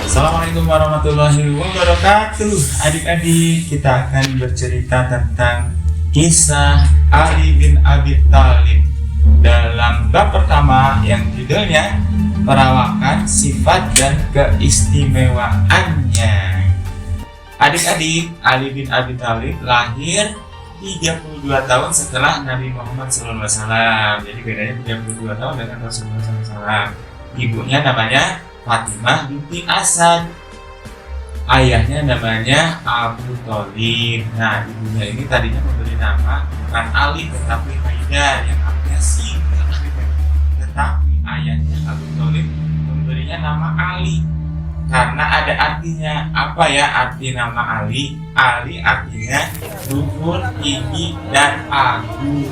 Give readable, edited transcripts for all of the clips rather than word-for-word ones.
Assalamualaikum warahmatullahi wabarakatuh. Adik-adik, kita akan bercerita tentang kisah Ali bin Abi Thalib dalam bab pertama yang judulnya Perawakan Sifat dan Keistimewaannya. Adik-adik, Ali bin Abi Thalib lahir 32 tahun setelah Nabi Muhammad SAW. Jadi bedanya 32 tahun dengan Rasulullah SAW. Ibunya namanya Fatimah binti Asad, ayahnya namanya Abu Thalib. Nah, ibunya ini tadinya memberi nama bukan Ali tetapi Haidar, yang artinya singa. Tetapi ayahnya Abu Thalib memberinya nama Ali karena ada artinya. Apa ya arti nama Ali? Ali artinya luhur, tinggi, dan agung.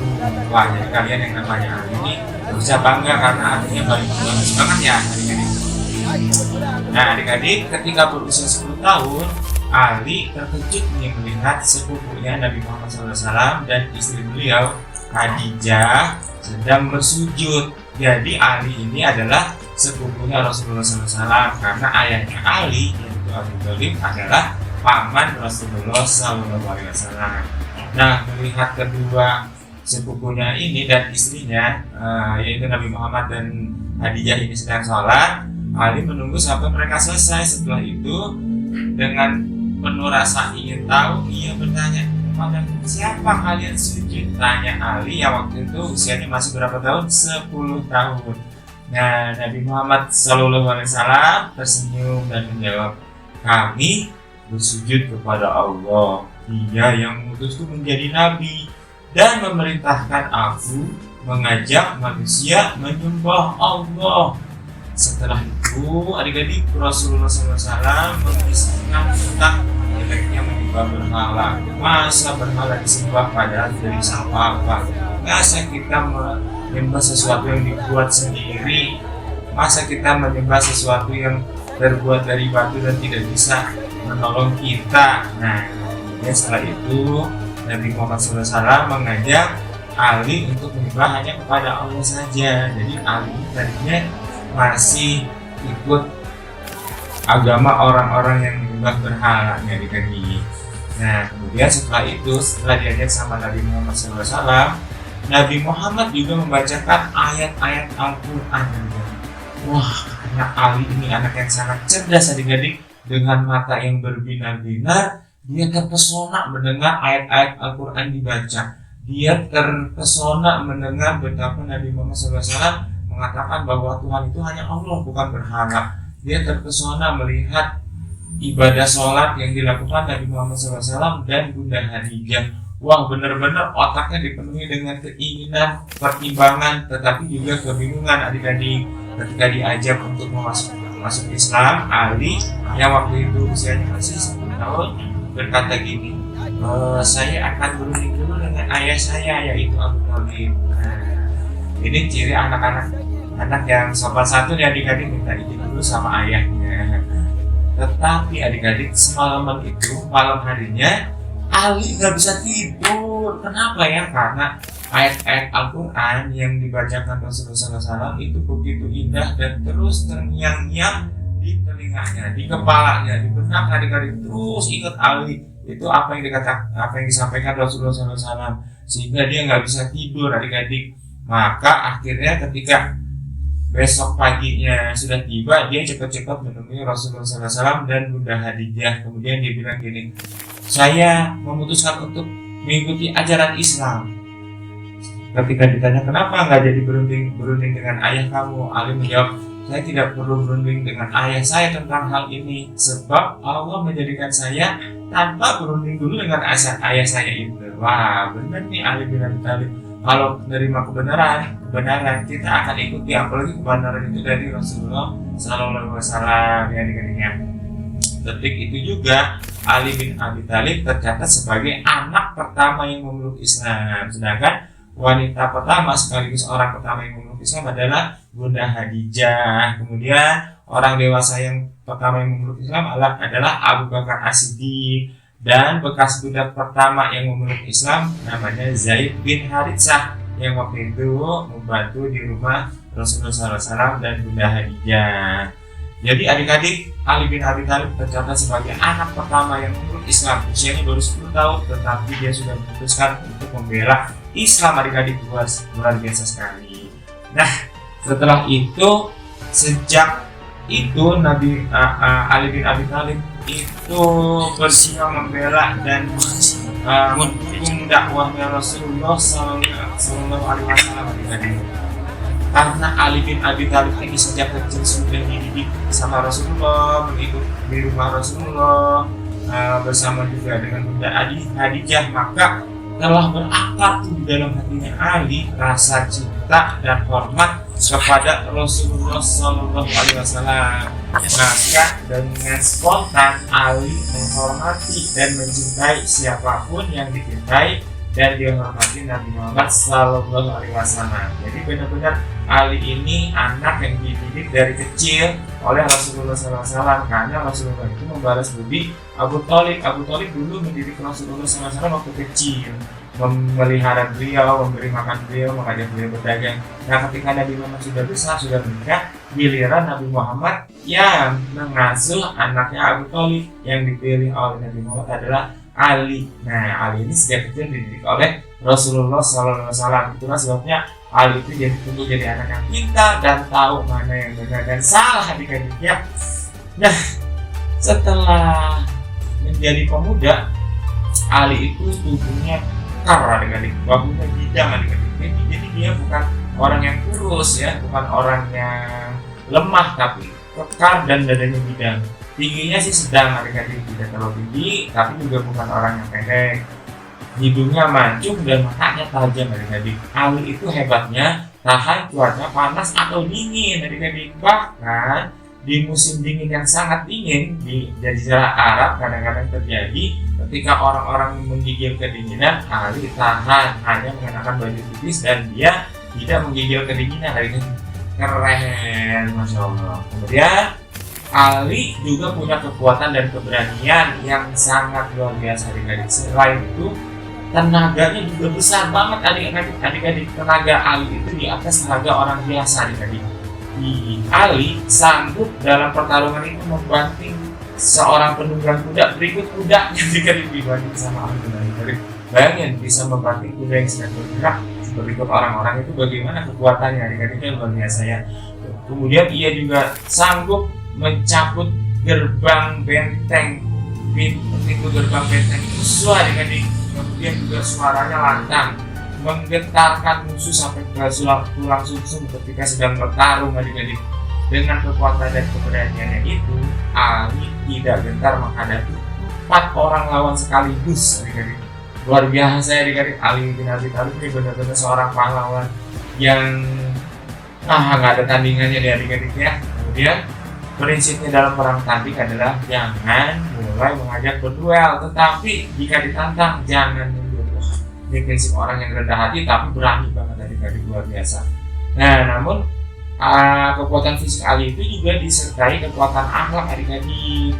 Wah, jadi kalian yang namanya Ali ini bisa bangga karena artinya bagus banget ya adik-adik. Nah, adik-adik, ketika berusia 10 tahun, Ali terkejut melihat sepupunya Nabi Muhammad SAW dan istri beliau, Khadijah, sedang bersujud. Jadi Ali ini adalah sepupunya Rasulullah SAW karena ayahnya Ali, yaitu Abu Thalib, adalah paman Rasulullah SAW. Nah, melihat kedua sepupunya ini dan istrinya, yaitu Nabi Muhammad dan Khadijah ini sedang sholat, Ali menunggu sampai mereka selesai. Setelah itu, dengan penuh rasa ingin tahu, ia bertanya, "Kepada siapa kalian sujud?" Tanya Ali yang waktu itu usianya masih berapa tahun? 10 tahun. Nah, Nabi Muhammad SAW tersenyum dan menjawab, "Kami bersujud kepada Allah. Dia yang mengutusku menjadi nabi dan memerintahkan aku mengajak manusia menyembah Allah." Setelah itu, adik-adik, Rasulullah SAW mengisahkan tentang jeleknya menyembah berhala. Masa berhala disembah padahal dari apa-apa? Masa kita menyembah sesuatu yang dibuat sendiri? Masa kita menyembah sesuatu yang terbuat dari batu dan tidak bisa menolong kita? Nah, kemudian setelah itu Nabi Muhammad SAW mengajak Ali untuk menyembah hanya kepada Allah saja. Jadi Ali tadinya masih ikut agama orang-orang yang menyembah berhala, adik-adik. Nah, kemudian setelah itu, setelah diajak sama Nabi Muhammad SAW, Nabi Muhammad juga membacakan ayat-ayat Al-Quran. Wah, anak Ali ini anak yang sangat cerdas, adik-adik. Dengan mata yang berbinar-binar, dia terpesona mendengar ayat-ayat Al-Quran dibaca. Dia terpesona mendengar betapa Nabi Muhammad SAW mengatakan bahwa Tuhan itu hanya Allah, bukan berhala. Dia terpesona melihat ibadah sholat yang dilakukan Nabi Muhammad SAW dan Bunda Khadijah. Wah, benar-benar otaknya dipenuhi dengan keinginan, pertimbangan, tetapi juga kebingungan adik-adik. Ketika diajak untuk masuk Islam, Ali yang waktu itu usianya masih 10 tahun berkata gini, "Saya akan berunding dulu dengan ayah saya, yaitu Abu Thalib." Ini ciri anak yang sopan santun ya, adik-adik, minta izin dulu sama ayahnya. Tetapi adik-adik, semalaman itu, malam harinya Ali nggak bisa tidur. Kenapa ya? Karena ayat-ayat Al-Quran yang dibacakan Rasulullah SAW itu begitu indah dan terus terngiang-ngiang di telinganya, di kepalanya, di benak adik-adik. Terus ingat Ali itu apa yang disampaikan Rasulullah SAW, sehingga dia nggak bisa tidur, adik-adik. Maka akhirnya ketika besok paginya sudah tiba, dia cepat-cepat menemui Rasulullah SAW dan Bunda Khadijah. Kemudian dia bilang gini, "Saya memutuskan untuk mengikuti ajaran Islam." Ketika ditanya, "Kenapa nggak jadi berunding dengan ayah kamu?" Ali menjawab, "Saya tidak perlu berunding dengan ayah saya tentang hal ini, sebab Allah menjadikan saya tanpa berunding dulu dengan ayah saya itu." Wah, benar nih Ali bin Abi Thalib. Kalau menerima kebenaran kita akan ikuti, apalagi kebenaran itu dari Rasulullah SAW, ya adik-adiknya. Detik itu juga Ali bin Abi Thalib tercatat sebagai anak pertama yang memeluk Islam, sedangkan wanita pertama sekaligus orang pertama yang memeluk Islam adalah Bunda Khadijah. Kemudian orang dewasa yang pertama yang memeluk Islam adalah Abu Bakar As-Siddiq. Dan bekas budak pertama yang memeluk Islam namanya Zaid bin Haritsah, yang waktu itu membantu di rumah Rasulullah SAW dan Bunda Khadijah. Jadi adik-adik, Ali bin Abi Thalib tercatat sebagai anak pertama yang memeluk Islam. Usianya baru 10 tahun, tetapi dia sudah memutuskan untuk membela Islam. Adik-adik, luar biasa sekali. Nah, setelah itu, sejak itu Nabi Ali bin Abi Thalib itu bersiap membela dan mendukung dakwahnya Rasulullah Sallallahu Alaihi Wasallam. Karena Ali bin Abi Thalib ini sejak kecil sudah dididik sama Rasulullah, mengikut di rumah Rasulullah bersama juga dengan Bunda Khadijah, maka telah berakar di dalam hatinya Ali rasa cinta dan hormat kepada Rasulullah Sallallahu Alaihi Wasallam. Maka dengan spontan Ali menghormati dan mencintai siapapun yang dicintai dan dihormati Nabi Muhammad Sallallahu Alaihi Wasallam. Jadi benar-benar Ali ini anak yang dididik dari kecil oleh Rasulullah SAW, karena Rasulullah itu membalas budi Abu Thalib. Abu Thalib dulu mendidik Rasulullah SAW waktu kecil, memelihara beliau, memberi makan beliau, mengajak beliau berdagang. Nah, ketika Nabi Muhammad sudah besar, sudah menikah, giliran Nabi Muhammad yang mengasuh anaknya Abu Thalib. Yang dipilih oleh Nabi Muhammad adalah Ali. Nah, Ali ini sejak kecil dididik oleh Rasulullah SAW. Itulah sebabnya Ali itu jadi anak yang pintar dan tahu mana yang benar dan salah adik-adiknya. Nah, setelah menjadi pemuda, Ali itu tubuhnya kekar adik-adik, bahunya bidang adik-adik. Jadi dia bukan orang yang kurus ya, bukan orang yang lemah, tapi kekar dan dadanya bidang. Tingginya sih sedang adik-adik, tidak terlalu tinggi, tapi juga bukan orang yang pendek. Hidungnya mancung dan matanya tajam adik-adik. Ali itu hebatnya tahan cuaca panas atau dingin adik-adik. Bahkan di musim dingin yang sangat dingin di Jazirah Arab kadang-kadang terjadi ketika orang-orang menggigil kedinginan, Ali tahan hanya mengenakan baju tipis dan dia tidak menggigil kedinginan adik-adik. Keren, Masya Allah. Kemudian Ali juga punya kekuatan dan keberanian yang sangat luar biasa adik-adik. Selain itu, tenaganya juga besar banget adik-adik. Tenaga Ali itu di atas tenaga orang biasa adik-adik. Ali sanggup dalam pertarungan itu membanting seorang penunggang kuda berikut kuda ketika dibanding sama Ali adik-adik. Bayangin bisa membanting kuda yang sedang bergerak berikut orang-orang itu, bagaimana kekuatannya adik-adiknya luar biasa ya. Kemudian ia juga sanggup mencabut gerbang benteng, pintu gerbang benteng musuh adik-adik. Kemudian juga suaranya lantang, menggetarkan musuh sampai ke tulang sumsum ketika sedang bertarung adik-adik. Dengan kekuatan dan keberaniannya itu, Ali tidak gentar menghadapi 4 orang lawan sekaligus adik-adik. Luar biasa adik-adik, Ali bin Abi Thalib ini benar-benar seorang pahlawan yang nggak ada tandingannya deh adik-adik ya. Kemudian prinsipnya dalam perang tanding adalah jangan mulai mengajak berduel, tetapi jika ditantang jangan mundur. Ini prinsip orang yang rendah hati tapi berani banget adik-adik, luar biasa. Nah, namun kekuatan fisik Ali itu juga disertai kekuatan akhlak adik-adik,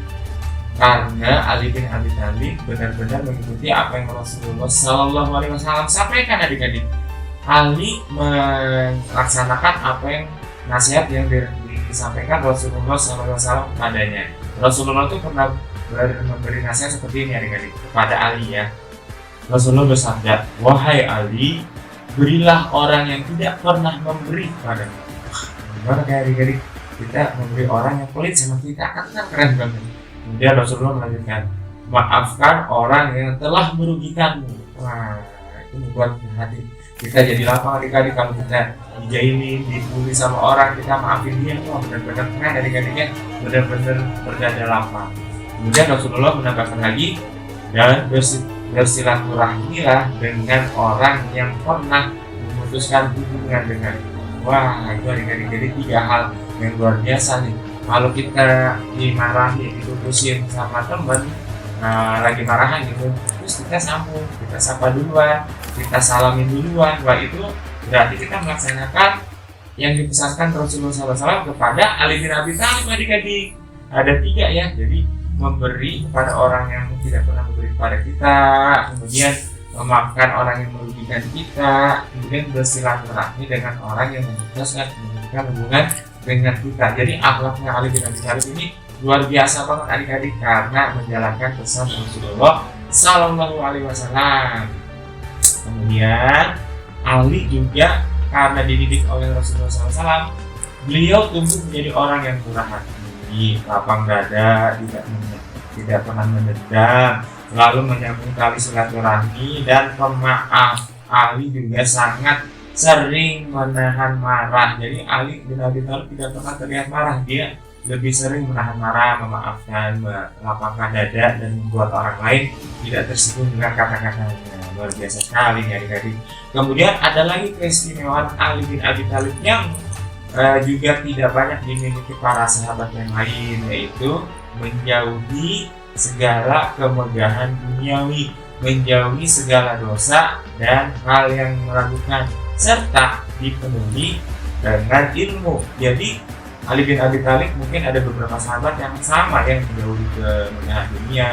karena Ali bin Abi Thalib benar-benar mengikuti apa yang Rasulullah Sallallahu Alaihi Wasallam sampaikan adik-adik. Ali melaksanakan apa yang nasihat yang disampaikan Rasulullah SAW kepadanya. Rasulullah itu pernah memberi nasihat seperti ini adik-adik kepada Ali ya. Rasulullah bersabda, "Wahai Ali, berilah orang yang tidak pernah memberi kepadamu." Gimana kayak adik-adik, kita memberi orang yang pelit sama kita, kan keren banget. Kemudian Rasulullah melanjutkan, "Maafkan orang yang telah merugikanmu." Wah, itu membuat hati kita jadi lapang adik-adik. Kalau kita dijailin, dibully sama orang, kita maafin dia, wah benar-benar keren adik-adiknya, benar-benar berdada lapang. Kemudian Rasulullah menambahkan lagi, dan bersilaturahmilah dengan orang yang pernah memutuskan hubungan dengan. Wah, itu adik-adik, jadi 3 hal yang luar biasa nih. Kalau kita dimarahin, diputusin sama teman, lagi marahan gitu, terus kita sambung, kita sapa duluan, kita salamin duluan. Wah, itu berarti kita melaksanakan yang dipesankan Rasulullah SAW kepada Ali bin Abi Thalib adik-adik. Ada 3 ya, jadi memberi kepada orang yang tidak pernah memberi kepada kita, kemudian memaafkan orang yang merugikan kita, kemudian bersilaturahmi dengan orang yang memutuskan memperhatikan hubungan dengan kita. Jadi akhlaknya Ali bin Abi Thalib ini luar biasa banget adik-adik, karena menjalankan pesan Rasulullah Sallallahu Alaihi Wasallam. Kemudian Ali juga karena dididik oleh Rasulullah SAW, beliau tumbuh menjadi orang yang murah hati, lapang dada, tidak pernah mendendam, selalu menyambung tali silaturahmi dan pemaaf. Ali juga sangat sering menahan marah. Jadi Ali bin Abi Thalib tidak pernah terlihat marah, dia lebih sering menahan marah, memaafkan, melapangkan dada, dan membuat orang lain tidak tersinggung dengan kata-katanya. Luar biasa sekali nih adik-adik. Kemudian ada lagi keistimewaan Ali bin Abi Thalib yang juga tidak banyak dimiliki para sahabat yang lain, yaitu menjauhi segala kemegahan duniawi, menjauhi segala dosa dan hal yang meragukan, serta dipenuhi dengan ilmu. Jadi Ali bin Abi Thalib mungkin ada beberapa sahabat yang sama, yang menjauhi kemegahan dunia,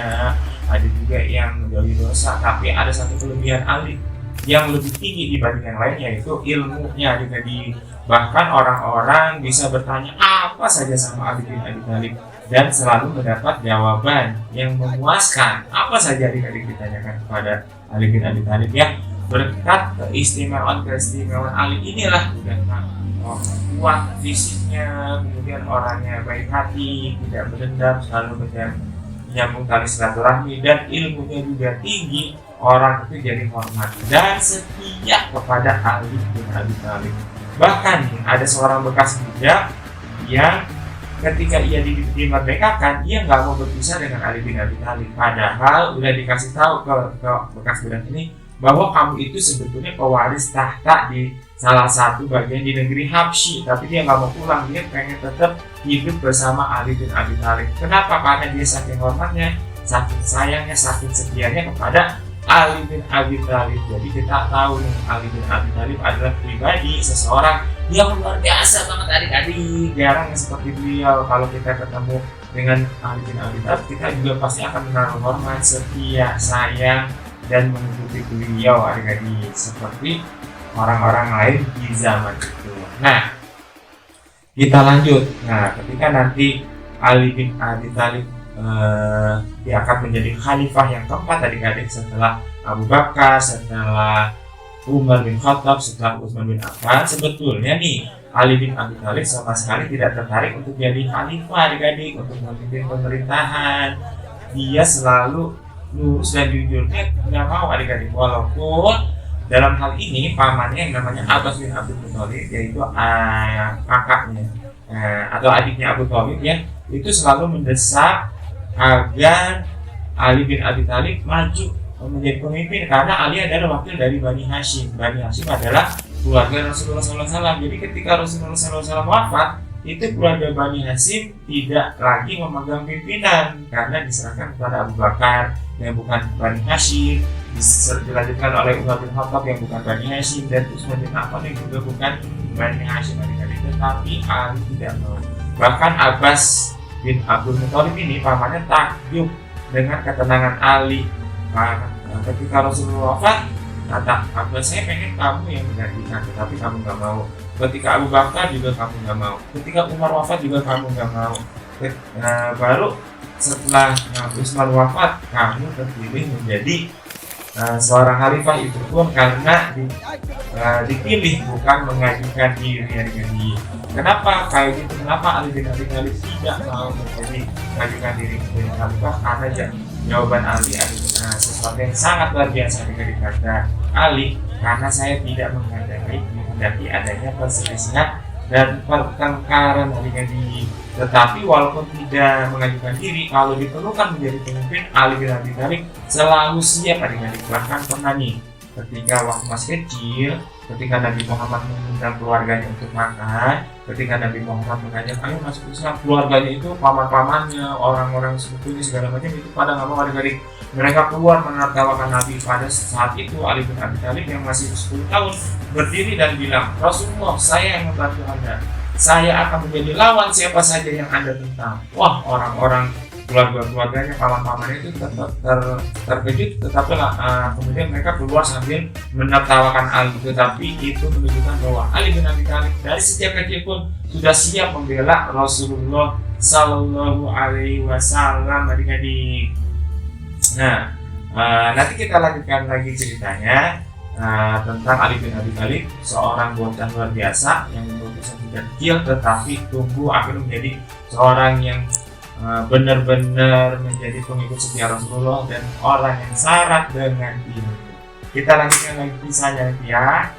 ada juga yang menjauhi dosa, tapi ada satu kelebihan Ali yang lebih tinggi dibanding yang lain, yaitu ilmunya. Adik-adik, bahkan orang-orang bisa bertanya apa saja sama Ali bin Abi Thalib dan selalu mendapat jawaban yang memuaskan. Apa saja adik-adik ditanyakan kepada Ali bin Abi Thalib, ya. Berkat keistimewaan Ali inilah, kuat fisiknya, kemudian orangnya baik hati, tidak berdendam, selalu menyambung tali silaturahmi, dan ilmunya juga tinggi. Orang itu jadi hormat dan setia kepada Ali bin Abi Thalib. Bahkan ada seorang bekas budak yang ketika ia dimerdekakan, ia nggak mau berpisah dengan Ali bin Abi Thalib. Padahal udah dikasih tahu ke bekas budak ini bahwa kamu itu sebetulnya pewaris tahta di salah satu bagian di negeri Habsyi, tapi dia nggak mau pulang, dia pengen tetap hidup bersama Ali bin Abi Thalib. Kenapa? Karena dia saking hormatnya, saking sayangnya, saking setianya kepada Ali bin Abi Thalib. Jadi kita tahu nih, Ali bin Abi Thalib adalah pribadi seseorang yang luar biasa banget adik-adik. Jarang yang seperti beliau. Kalau kita ketemu dengan Ali bin Abi Thalib, kita juga pasti akan menaruh hormat, setia, sayang, dan mengikuti beliau adik-adik, seperti orang-orang lain di zaman itu. Nah, kita lanjut. Nah, ketika nanti Ali bin Abi Thalib dia akan menjadi khalifah yang keempat adik-adik, setelah Abu Bakar, setelah Umar bin Khattab, setelah Utsman bin Affan. Sebetulnya nih, Ali bin Abi Thalib sama sekali tidak tertarik untuk jadi khalifah adik-adik, untuk memimpin pemerintahan. Dia selalu lurus dan jujurnya nggak mau adik-adik, walaupun dalam hal ini pamannya yang namanya Abbas bin Abdul Muthalib, yaitu kakaknya atau adiknya Abu Thalib, ya, itu selalu mendesak agar Ali bin Abi Thalib maju menjadi pemimpin, karena Ali adalah wakil dari Bani Hashim. Bani Hashim adalah keluarga Rasulullah SAW. Jadi ketika Rasulullah SAW wafat, itu keluarga Bani Hashim tidak lagi memegang pimpinan karena diserahkan kepada Abu Bakar yang bukan Bani Hashim, dilanjutkan oleh Umar bin Khattab yang bukan Bani Hashim, dan Utsman bin Affan yang juga bukan Bani Hashim adik-adik. Tetapi Ali tidak mau. Bahkan Abbas bin Abdul Muthalib ini pamannya takjub dengan ketenangan Ali. Ketika Rasulullah wafat, kata Abbas, saya pengen kamu yang menggantikan, tetapi kamu nggak mau. Ketika Abu Bakar juga kamu nggak mau. Ketika Umar wafat juga kamu nggak mau. Baru setelah Utsman wafat, kamu terpilih menjadi seorang khalifah, itu pun karena dipilih, bukan mengajukan diri. Kenapa kayak gitu? Kenapa Ali bin Abi Thalib tidak mau mengajukan diri menjadi khalifah? Karena jawaban Ali adalah sesuatu yang sangat luar biasa. Dari kata Ali, karena saya tidak menghendaki adanya perselisihan dan pertengkaran adik-adik. Tetapi walaupun tidak mengajukan diri, kalau diperlukan menjadi pemimpin, Ali bin Abi Thalib selalu siap adik-adik. Bahkan pernah nih, ketika waktu masih kecil, ketika Nabi Muhammad mengundang keluarganya untuk makan, ketika Nabi Muhammad mengajak ayo masuk Islam, keluarganya itu paman-pamannya, orang-orang sepupunya segala macam itu pada nggak mau adik-adik. Mereka keluar menertawakan Nabi. Pada saat itu Ali bin Abi Thalib yang masih 10 tahun berdiri dan bilang, Rasulullah, saya yang membantu Anda, saya akan menjadi lawan siapa saja yang Anda tentang. Wah, orang-orang keluarganya, paman-pamannya itu tetap terkejut, tetapi kemudian mereka keluar sambil menertawakan Ali. Tetapi itu menunjukkan bahwa Ali bin Abi Thalib dari sejak kecil pun sudah siap membela Rasulullah Sallallahu Alaihi Wasallam, adik-adik. Nah, nanti kita lanjutkan lagi ceritanya tentang Ali bin Abi Thalib, seorang bocah luar biasa yang berusia tidak kecil tetapi tumbuh akhirnya menjadi seorang yang benar-benar menjadi pengikut setia Rasulullah dan orang yang syarat dengan ilmu. Kita lanjutkan lagi kisahnya nanti ya.